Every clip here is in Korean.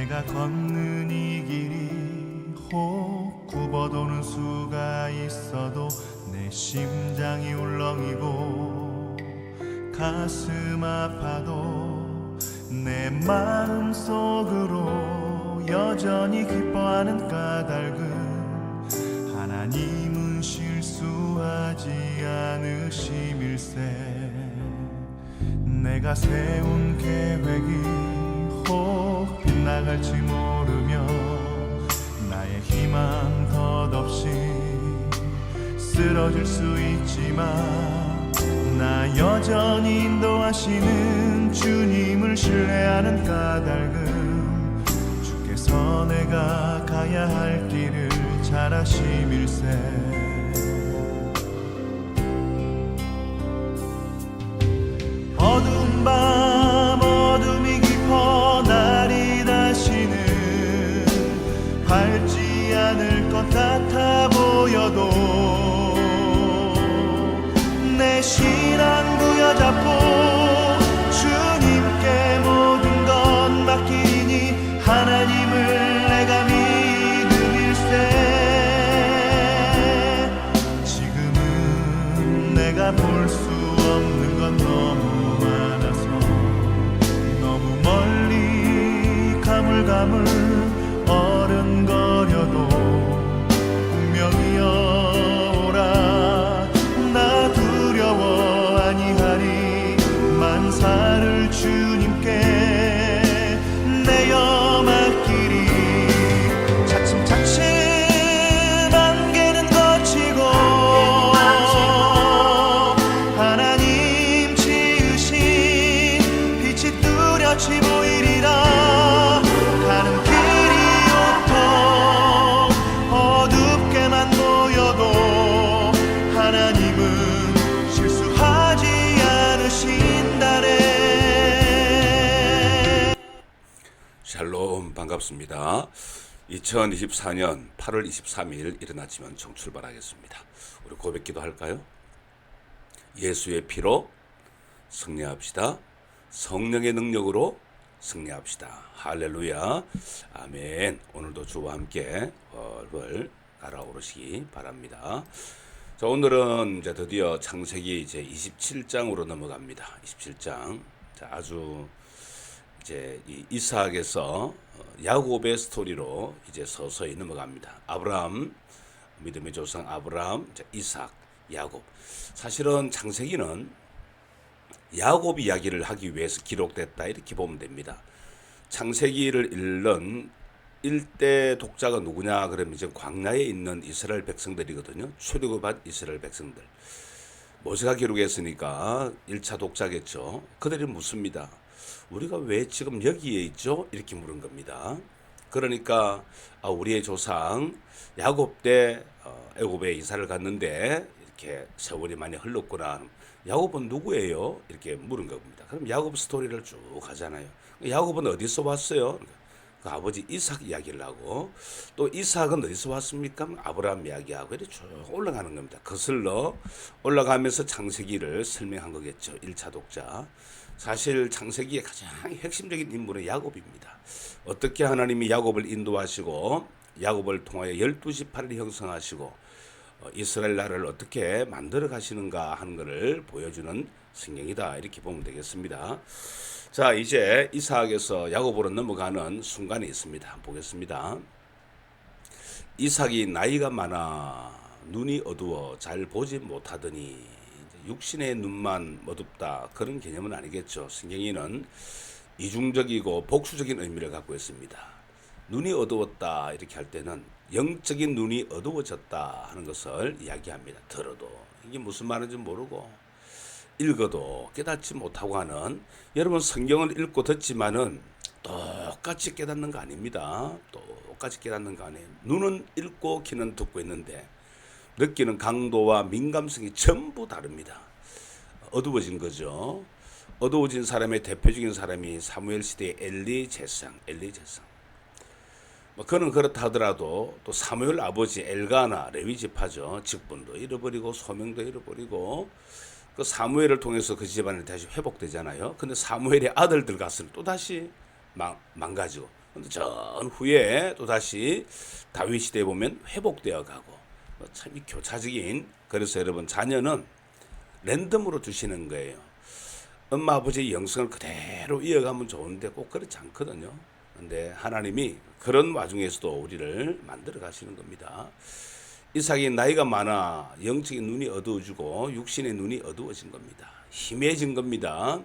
내가 걷는 이 길이 혹 굽어도는 수가 있어도 내 심장이 울렁이고 가슴 아파도 내 마음 속으로 여전히 기뻐하는 까닭은 하나님은 실수하지 않으심일세. 내가 세운 계획이 혹 빗나갈지 모르며 나의 희망 덧없이 쓰러질 수 있지만 나 여전히 인도하시는 주님을 신뢰하는 까닭은 주께서 내가 가야 할 길을 잘 아심일세. 어두운 밤 어둠이 깊어 날이 다시는 밝지 않을 것 같아 보여도 내 신앙 부여잡고 주님께 모든 것 맡기니 하나님을 내가 믿음일세. 지금은 내가 볼 수 없는 건 너무 많아서 너무 멀리 가물가물 어른거려도 운명이여 오라 나 두려워 아니하리. 만사를 주님께 내어 맡기리. 차츰차츰 안개는 거치고 하나님 지으신 빛이 뚜렷이 보이리라. 가는 길이 온통 어둡게만 보여도 하나님은 실수하지 않으신다네. 샬롬, 반갑습니다. 2024년 8월 23일 이른 아침은 정 출발하겠습니다. 우리 고백기도 할까요? 예수의 피로 승리합시다. 성령의 능력으로 승리합시다. 할렐루야. 아멘. 오늘도 주와 함께 벌벌 날아오르시기 바랍니다. 자, 오늘은 이제 드디어 창세기 이제 27장으로 넘어갑니다. 27장. 자, 아주 이제 이 이삭에서 야곱의 스토리로 이제 서서히 넘어갑니다. 아브라함, 믿음의 조상 아브라함, 이삭, 야곱. 사실은 창세기는 야곱 이야기를 하기 위해서 기록됐다 이렇게 보면 됩니다. 창세기를 읽는 일대 독자가 누구냐 그러면 지금 광야에 있는 이스라엘 백성들이거든요. 출애굽한 이스라엘 백성들. 모세가 기록했으니까 1차 독자겠죠. 그들이 묻습니다. 우리가 왜 지금 여기에 있죠? 이렇게 물은 겁니다. 그러니까 우리의 조상 야곱 때 애굽에 이사를 갔는데 이렇게 세월이 많이 흘렀구나. 야곱은 누구예요? 이렇게 물은 겁니다. 그럼 야곱 스토리를 쭉 하잖아요. 야곱은 어디서 왔어요? 그 아버지 이삭 이야기를 하고 또 이삭은 어디서 왔습니까? 아브라함 이야기하고 이렇게 쭉 올라가는 겁니다. 거슬러 올라가면서 창세기를 설명한 거겠죠. 1차 독자. 사실 창세기의 가장 핵심적인 인물은 야곱입니다. 어떻게 하나님이 야곱을 인도하시고 야곱을 통하여 12지파를 형성하시고 이스라엘 나라를 어떻게 만들어 가시는가 하는 것을 보여주는 성경이다 이렇게 보면 되겠습니다. 자, 이제 이삭에서 야곱으로 넘어가는 순간이 있습니다. 한번 보겠습니다. 이삭이 나이가 많아 눈이 어두워 잘 보지 못하더니 육신의 눈만 어둡다 그런 개념은 아니겠죠. 성경에는 이중적이고 복수적인 의미를 갖고 있습니다. 눈이 어두웠다 이렇게 할 때는 영적인 눈이 어두워졌다 하는 것을 이야기합니다. 들어도 이게 무슨 말인지 모르고 읽어도 깨닫지 못하고 하는, 여러분 성경을 읽고 듣지만은 똑같이 깨닫는 거 아닙니다. 똑같이 깨닫는 거 아니에요. 눈은 읽고 귀는 듣고 있는데 느끼는 강도와 민감성이 전부 다릅니다. 어두워진 거죠. 어두워진 사람의 대표적인 사람이 사무엘 시대의 엘리 제사장. 그는 그렇다 하더라도 또 사무엘 아버지 엘가나 레위 지파죠. 직분도 잃어버리고 소명도 잃어버리고 그 사무엘을 통해서 그 집안이 다시 회복되잖아요. 근데 사무엘의 아들들 가서는 또 다시 망가지고 근데 전후에 또 다시 다윗 시대에 보면 회복되어 가고 참 이 교차적인, 그래서 여러분 자녀는 랜덤으로 주시는 거예요. 엄마 아버지의 영성을 그대로 이어가면 좋은데 꼭 그렇지 않거든요. 근데 하나님이 그런 와중에서도 우리를 만들어 가시는 겁니다. 이삭이 나이가 많아 영적인 눈이 어두워지고 육신의 눈이 어두워진 겁니다. 희미해진 겁니다.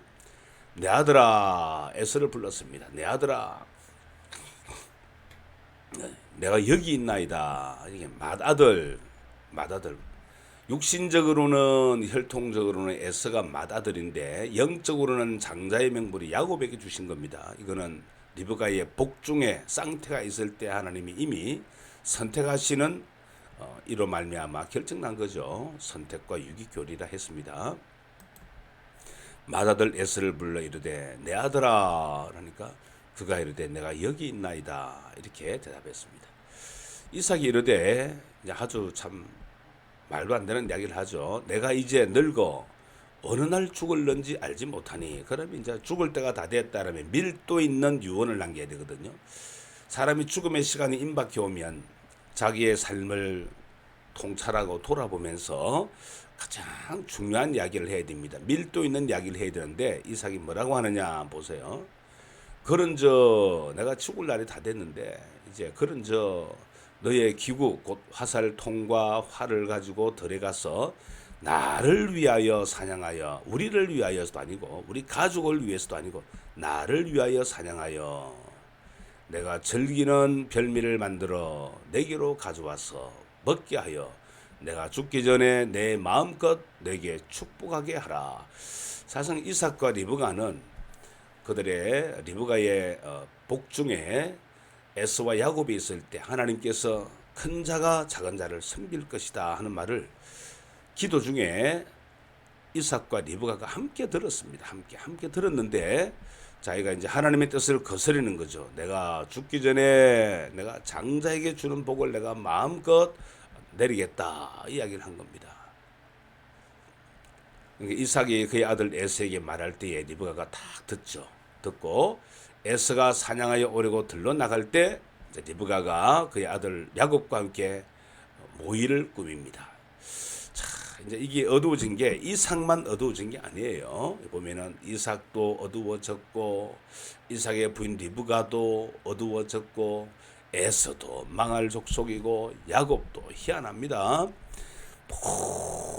내 아들아, 에서를 불렀습니다. 내 아들아, 내가 여기 있나이다. 이게 맏아들. 육신적으로는, 혈통적으로는 에서가 맏아들인데 영적으로는 장자의 명분이 야곱에게 주신 겁니다. 이거는 리브가의 복중에 쌍태가 있을 때 하나님이 이미 선택하시는 이로 말미암아 결정난 거죠. 선택과 유기교리라 했습니다. 맏아들 에서를 불러 이르되 내 아들아, 그러니까 그가 이르되 내가 여기 있나이다, 이렇게 대답했습니다. 이삭이 이르되 아주 참 말도 안 되는 이야기를 하죠. 내가 이제 늙어 어느 날 죽을런지 알지 못하니. 그러면 이제 죽을 때가 다 됐다라면 밀도 있는 유언을 남겨야 되거든요. 사람이 죽음의 시간이 임박해 오면 자기의 삶을 통찰하고 돌아보면서 가장 중요한 이야기를 해야 됩니다. 밀도 있는 이야기를 해야 되는데 이삭이 뭐라고 하느냐 보세요. 그런저 내가 죽을 날이 다 됐는데 이제 그런저 너의 기구 곧 화살통과 활을 가지고 들에 가서 나를 위하여 사냥하여, 우리를 위하여서도 아니고 우리 가족을 위해서도 아니고 나를 위하여 사냥하여 내가 즐기는 별미를 만들어 내게로 가져와서 먹게 하여 내가 죽기 전에 내 마음껏 내게 축복하게 하라. 사실 이삭과 리브가는 그들의 리브가의 복중에 에서와 야곱이 있을 때 하나님께서 큰 자가 작은 자를 섬길 것이다 하는 말을 기도 중에 이삭과 리브가가 함께 들었습니다. 함께 들었는데 자기가 이제 하나님의 뜻을 거스르는 거죠. 내가 죽기 전에 내가 장자에게 주는 복을 내가 마음껏 내리겠다, 이야기를 한 겁니다. 그러니까 이삭이 그의 아들 에서에게 말할 때에 리브가가 딱 듣고 에서가 사냥하여 오려고 들러 나갈 때 리브가가 그의 아들 야곱과 함께 모의를 꾸밉니다. 자, 이제 이게 어두워진 게 이삭만 어두워진 게 아니에요. 보면은 이삭도 어두워졌고 이삭의 부인 리브가도 어두워졌고 에서도 망할 족속이고 야곱도 희한합니다.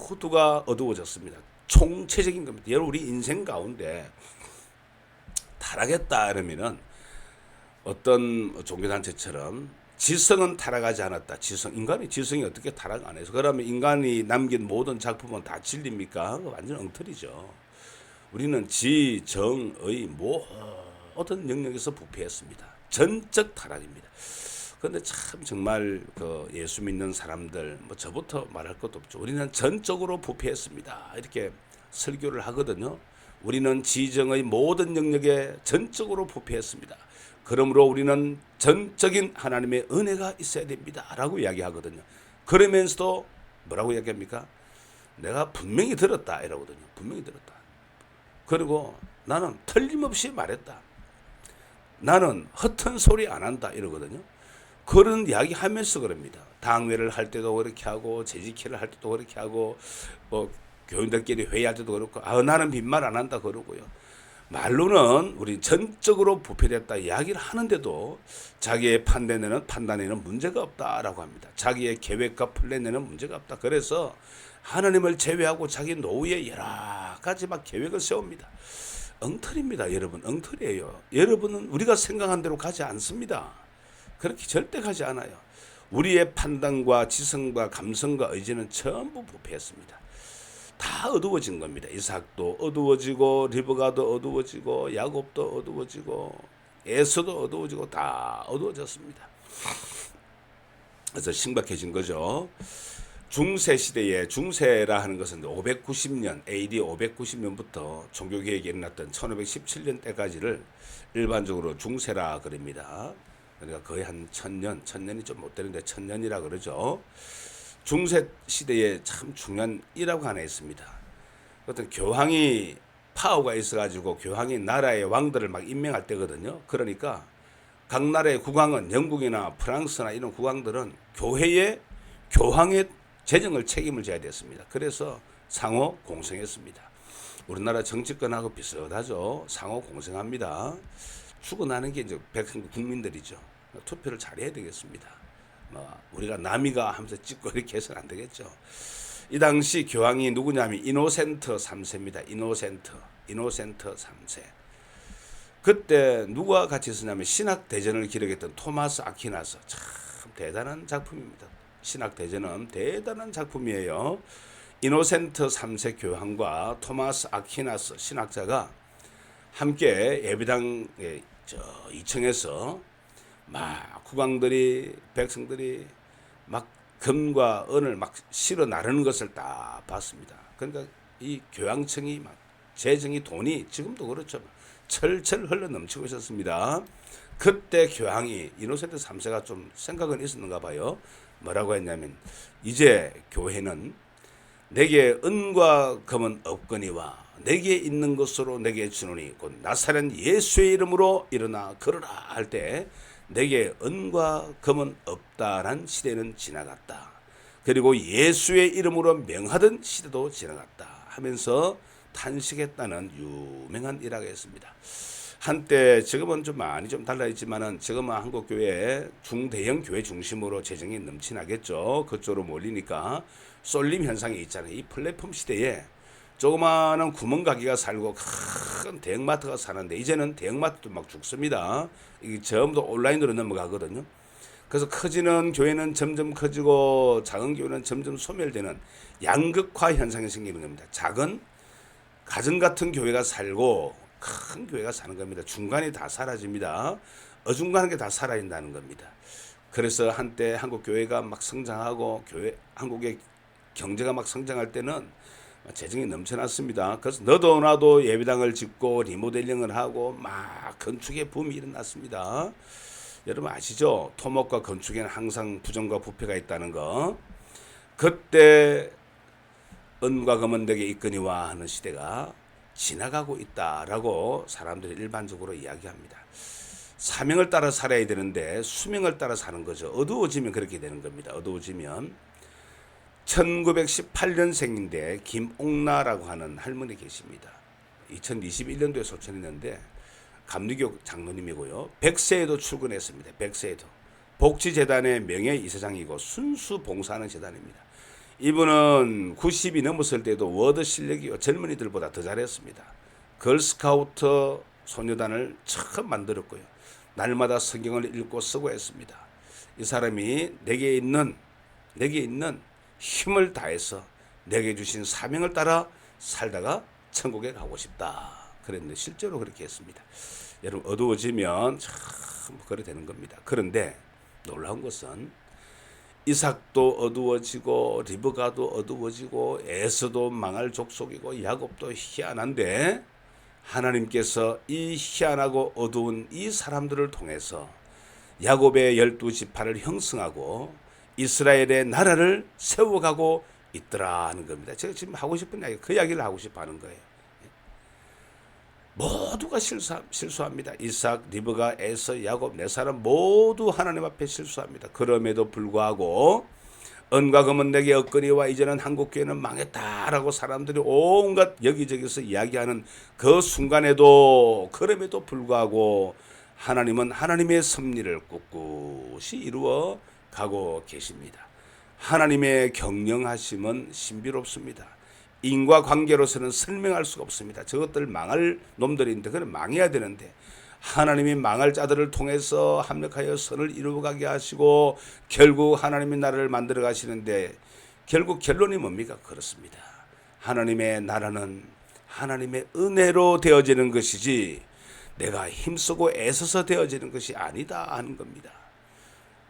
모두가 어두워졌습니다. 총체적인 겁니다. 여러분, 우리 인생 가운데 타락했다 그러면은 어떤 종교단체처럼 지성은 타락하지 않았다. 인간의 지성이 어떻게 타락 안 해서, 그러면 인간이 남긴 모든 작품은 다 진리입니까? 완전 엉터리죠. 우리는 지, 정, 의 모든 영역에서 부패했습니다. 전적 타락입니다. 그런데 참 정말 그 예수 믿는 사람들, 저부터 말할 것도 없죠. 우리는 전적으로 부패했습니다. 이렇게 설교를 하거든요. 우리는 지정의 모든 영역에 전적으로 부패했습니다. 그러므로 우리는 전적인 하나님의 은혜가 있어야 됩니다 라고 이야기하거든요. 그러면서도 뭐라고 이야기합니까? 내가 분명히 들었다 이러거든요. 분명히 들었다. 그리고 나는 틀림없이 말했다. 나는 허튼 소리 안 한다 이러거든요. 그런 이야기 하면서 그럽니다. 당회를 할 때도 그렇게 하고 재직회를 할 때도 그렇게 하고 교인들끼리 회의할 때도 그렇고 나는 빈말 안 한다 그러고요. 말로는 우리 전적으로 부패됐다 이야기를 하는데도 자기의 판단에는 문제가 없다라고 합니다. 자기의 계획과 플랜에는 문제가 없다. 그래서 하나님을 제외하고 자기 노후에 여러 가지 막 계획을 세웁니다. 엉터리입니다. 여러분, 엉터리예요. 여러분은 우리가 생각한 대로 가지 않습니다. 그렇게 절대 가지 않아요. 우리의 판단과 지성과 감성과 의지는 전부 부패했습니다. 다 어두워진 겁니다. 이삭도 어두워지고 리브가도 어두워지고 야곱도 어두워지고 에서도 어두워지고 다 어두워졌습니다. 그래서 신박해진 거죠. 중세 시대에, 중세라 하는 것은 590년 AD 590년부터 종교개혁이 일어났던 1517년 때까지를 일반적으로 중세라 그럽니다. 그러니까 거의 한 1000년이 좀 못 되는데 1000년이라 그러죠. 중세 시대에 참 중요한 일화가 하나 있습니다. 어떤 교황이 파워가 있어가지고 교황이 나라의 왕들을 막 임명할 때거든요. 그러니까 각 나라의 국왕은 영국이나 프랑스나 이런 국왕들은 교황의 재정을 책임을 져야 됐습니다. 그래서 상호 공생했습니다. 우리나라 정치권하고 비슷하죠. 상호 공생합니다. 죽어나는 게 이제 백성 국민들이죠. 투표를 잘해야 되겠습니다. 우리가 남이가 하면서 찍고 이렇게 해서는 안 되겠죠. 이 당시 교황이 누구냐면 이노센트 3세입니다. 이노센트 3세. 그때 누가 같이 있었냐면 신학 대전을 기록했던 토마스 아퀴나스. 참 대단한 작품입니다. 신학 대전은 대단한 작품이에요. 이노센트 3세 교황과 토마스 아퀴나스 신학자가 함께 예배당에 2층에서 막 국왕들이 백성들이 막 금과 은을 막 실어 나르는 것을 다 봤습니다. 그러니까 이 교황청이 막 재정이 돈이 지금도 그렇죠. 철철 흘러 넘치고 있었습니다. 그때 교황이 이노센트 3세가 좀 생각은 있었는가 봐요. 뭐라고 했냐면 이제 교회는 내게 은과 금은 없거니와 내게 있는 것으로 내게 주노니 곧 나사렛 예수의 이름으로 일어나 걸으라 할 때 내게 은과 금은 없다란 시대는 지나갔다. 그리고 예수의 이름으로 명하던 시대도 지나갔다 하면서 탄식했다는 유명한 일화가 있습니다. 한때 지금은 좀 많이 좀 달라있지만은 지금은 한국 교회 중대형 교회 중심으로 재정이 넘치나겠죠. 그쪽으로 몰리니까 쏠림 현상이 있잖아요. 이 플랫폼 시대에 조그마한 구멍가게가 살고 큰 대형마트가 사는데 이제는 대형마트도 막 죽습니다. 이게 전부 온라인으로 넘어가거든요. 그래서 커지는 교회는 점점 커지고 작은 교회는 점점 소멸되는 양극화 현상이 생기는 겁니다. 작은 가정 같은 교회가 살고 큰 교회가 사는 겁니다. 중간이 다 사라집니다. 어중간한 게 다 사라진다는 겁니다. 그래서 한때 한국 교회가 막 성장하고 한국의 경제가 막 성장할 때는 재정이 넘쳐났습니다. 그래서 너도 나도 예배당을 짓고 리모델링을 하고 막 건축의 붐이 일어났습니다. 여러분 아시죠? 토목과 건축에는 항상 부정과 부패가 있다는 거. 그때 은과 금은 내게 있거니와 하는 시대가 지나가고 있다라고 사람들이 일반적으로 이야기합니다. 사명을 따라 살아야 되는데 수명을 따라 사는 거죠. 어두워지면 그렇게 되는 겁니다. 어두워지면 1918년생인데 김옥나라고 하는 할머니 계십니다. 2021년도에 소천했는데 감리교 장로님이고요. 100세에도 출근했습니다. 100세에도. 복지재단의 명예이사장이고 순수 봉사하는 재단입니다. 이분은 90이 넘었을 때도 워드 실력이 젊은이들보다 더 잘했습니다. 걸스카우트 소녀단을 처음 만들었고요. 날마다 성경을 읽고 쓰고 했습니다. 이 사람이 내게 있는 힘을 다해서 내게 주신 사명을 따라 살다가 천국에 가고 싶다. 그랬는데 실제로 그렇게 했습니다. 여러분 어두워지면 참 그래 되는 겁니다. 그런데 놀라운 것은 이삭도 어두워지고 리브가도 어두워지고 에서도 망할 족속이고 야곱도 희한한데 하나님께서 이 희한하고 어두운 이 사람들을 통해서 야곱의 12지파를 형성하고 이스라엘의 나라를 세워가고 있더라 하는 겁니다. 제가 지금 하고 싶은 이야기, 그 이야기를 하고 싶어 하는 거예요. 모두가 실수합니다. 이삭, 리브가, 에서, 야곱, 네 사람 모두 하나님 앞에 실수합니다. 그럼에도 불구하고 은과 금은 내게 없거니와 이제는 한국교회는 망했다라고 사람들이 온갖 여기저기서 이야기하는 그 순간에도 그럼에도 불구하고 하나님은 하나님의 섭리를 꿋꿋이 이루어 가고 계십니다. 하나님의 경영하심은 신비롭습니다. 인과관계로서는 설명할 수가 없습니다. 저것들 망할 놈들인데 그건 망해야 되는데 하나님이 망할 자들을 통해서 합력하여 선을 이루어가게 하시고 결국 하나님의 나라를 만들어 가시는데 결국 결론이 뭡니까? 그렇습니다. 하나님의 나라는 하나님의 은혜로 되어지는 것이지 내가 힘쓰고 애써서 되어지는 것이 아니다 하는 겁니다.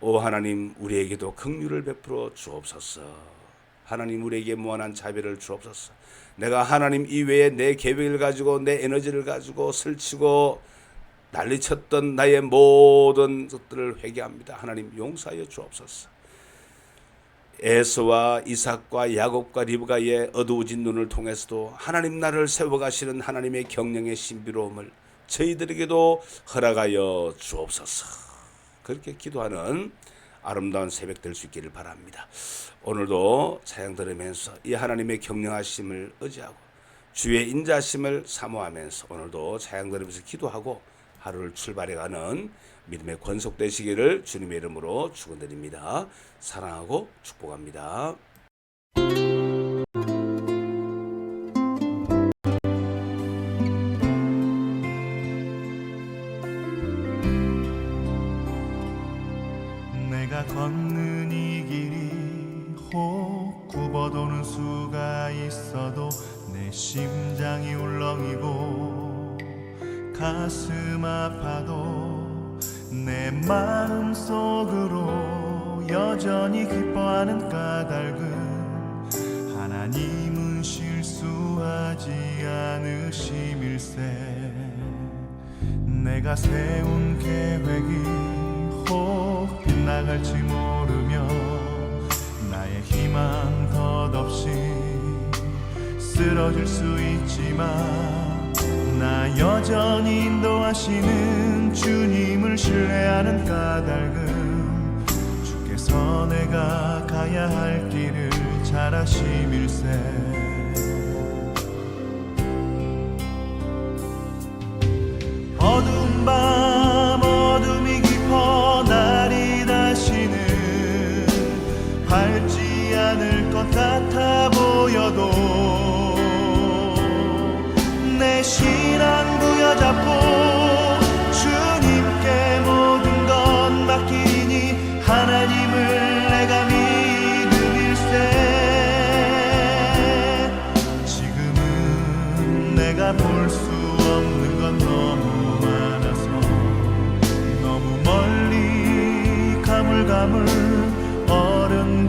오 하나님 우리에게도 긍휼을 베풀어 주옵소서. 하나님 우리에게 무한한 자비를 주옵소서. 내가 하나님 이외에 내 계획을 가지고 내 에너지를 가지고 설치고 난리쳤던 나의 모든 것들을 회개합니다. 하나님 용서하여 주옵소서. 에서와 이삭과 야곱과 리브가의 어두워진 눈을 통해서도 하나님 나라를 세워가시는 하나님의 경영의 신비로움을 저희들에게도 허락하여 주옵소서. 그렇게 기도하는 아름다운 새벽 될 수 있기를 바랍니다. 오늘도 찬양 들으면서 이 하나님의 경영하심을 의지하고 주의 인자하심을 사모하면서 오늘도 찬양 들으면서 기도하고 하루를 출발해가는 믿음의 권속 되시기를 주님의 이름으로 축원드립니다. 사랑하고 축복합니다. 내가 걷는 이 길이 혹 굽어도는 수가 있어도 내 심장이 울렁이고 가슴 아파도 내 마음 속으로 여전히 기뻐하는 까닭은 하나님은 실수하지 않으심일세. 내가 세운 계획이 혹 빗나갈지 모르며 나의 희망 덧없이 쓰러질 수 있지만 나 여전히 인도하시는 주님을 신뢰하는 까닭은 주께서 내가 가야 할 길을 잘 아심일세. 어두운 밤 어둠이 깊어 날이 다시는 밝지 않을 것 같아 보여도 내 신앙 부여잡고 주님께 모든 것 맡기니 하나님을 내가 믿음일세. 지금은 내가 볼 수 없는 건 너무 많아서 너무 멀리 가물가물 어른